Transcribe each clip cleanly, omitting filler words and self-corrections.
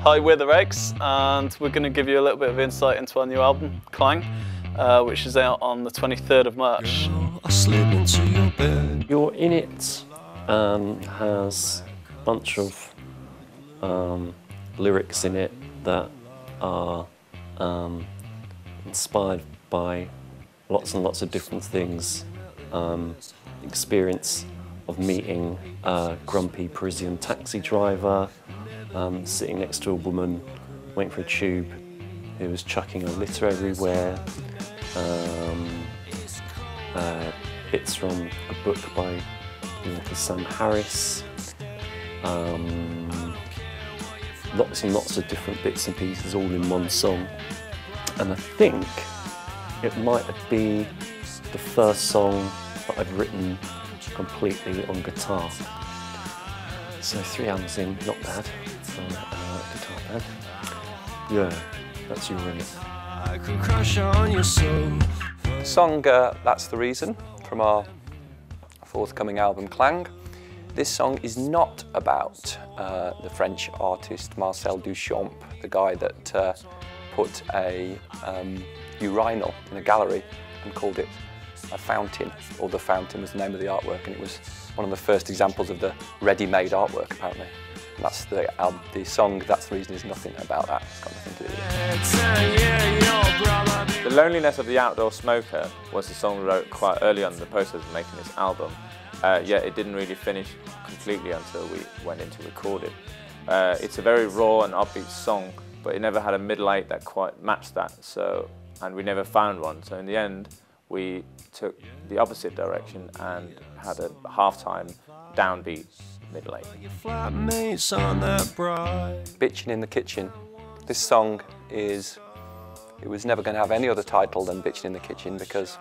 Hi, we're the Rakes, and we're going to give you a little bit of insight into our new album, Clang, which is out on the 23rd of March. You're In It has a bunch of lyrics in it that are inspired by lots and lots of different things. Experience of meeting a grumpy Parisian taxi driver, sitting next to a woman waiting for a tube who was chucking her litter everywhere, bits from a book by the author Sam Harris, lots and lots of different bits and pieces all in one song. And I think it might be the first song that I've written completely on guitar. So 3 albums in, not bad for a guitar band. Yeah, that's You In It. The song That's the Reason from our forthcoming album Clang. This song is not about the French artist Marcel Duchamp, the guy that put a urinal in a gallery and called it a fountain, or The Fountain was the name of the artwork, and it was one of the first examples of the ready-made artwork apparently. And that's the song That's the Reason is nothing about that. It's got nothing to do with it. The Loneliness of the Outdoor Smoker was a song we wrote quite early on in the process of making this album. Yet it didn't really finish completely until we went in to record it. It's a very raw and upbeat song, but it never had a middle eight that quite matched that. And we never found one. So in the end, we took the opposite direction and had a half-time downbeat middle eight. Bitchin' in the Kitchen. This song it was never going to have any other title than Bitchin' in the Kitchen, because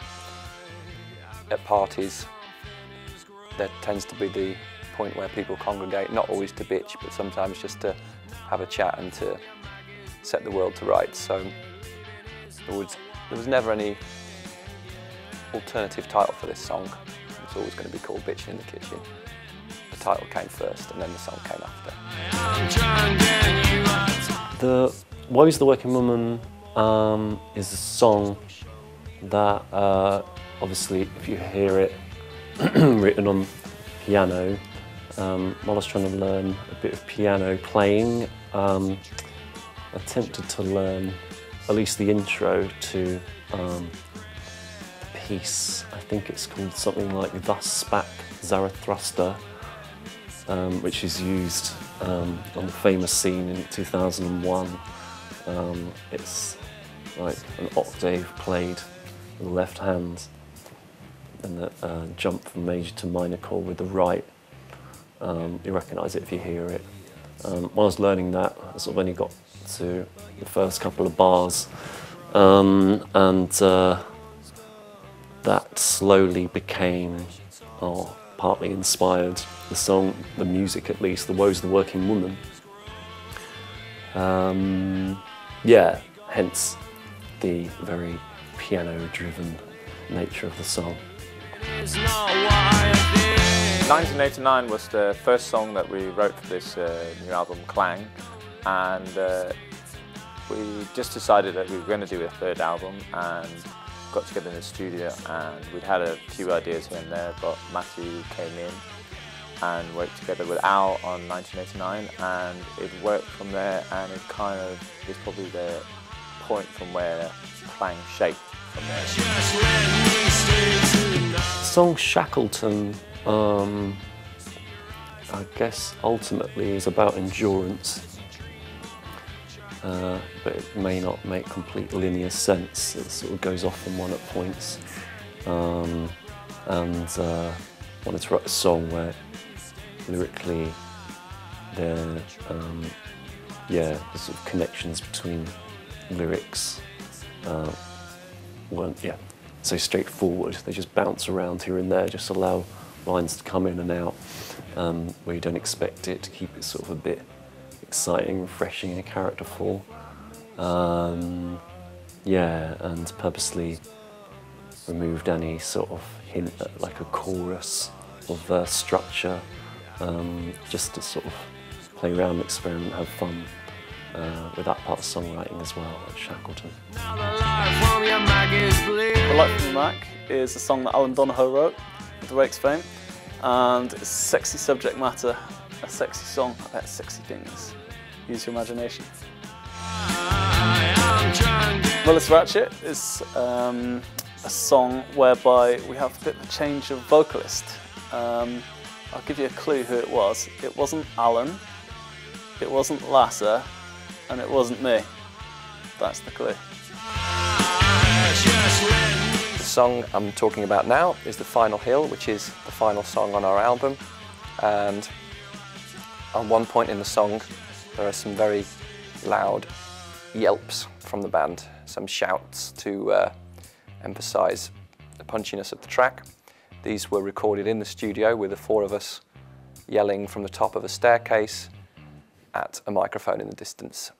at parties there tends to be the point where people congregate, not always to bitch, but sometimes just to have a chat and to set the world to rights. So there was never any alternative title for this song. It was always going to be called Bitchin' in the Kitchen. The title came first and then the song came after. The Woe's the Working Woman is a song that obviously if you hear it written on piano, while I was trying to learn a bit of piano playing, I attempted to learn at least the intro to the piece. I think it's called something like Thus Spake Zarathustra, which is used on the famous scene in 2001. It's like an octave played with the left hand and a jump from major to minor chord with the right. You recognise it if you hear it. While I was learning that, I sort of only got to the first couple of bars, that slowly became, or partly inspired the song, the music at least, The Woe's the Working Woman. Yeah, hence the very piano-driven nature of the song. 1989 was the first song that we wrote for this new album, Clang, and we just decided that we were going to do a third album and got together in the studio, and we'd had a few ideas here and there, but Matthew came in and worked together with Al on 1989, and it worked from there, and it kind of is probably the point from where Clang shaped from there. The song Shackleton, I guess ultimately is about endurance, but it may not make complete linear sense. It sort of goes off on one at points, and wanted to write a song where lyrically the sort of connections between lyrics weren't so straightforward. They just bounce around here and there, just allow lines to come in and out where you don't expect it, to keep it sort of a bit exciting, refreshing and characterful. And purposely removed any sort of hint at like a chorus of structure, just to sort of play around, experiment, have fun. with that part of songwriting as well at Shackleton. The Light from the Mac is a song that Alan Donohoe wrote with the Rakes fame, and it's sexy subject matter, a sexy song about sexy things. Use your imagination. Willis Ratchet is a song whereby we have a bit of a change of vocalist. I'll give you a clue who it was. It wasn't Alan, it wasn't Lasser, and it wasn't me. That's the clue. The song I'm talking about now is The Final Hill, which is the final song on our album. And on one point in the song, there are some very loud yelps from the band, some shouts to emphasise the punchiness of the track. These were recorded in the studio with the four of us yelling from the top of a staircase at a microphone in the distance.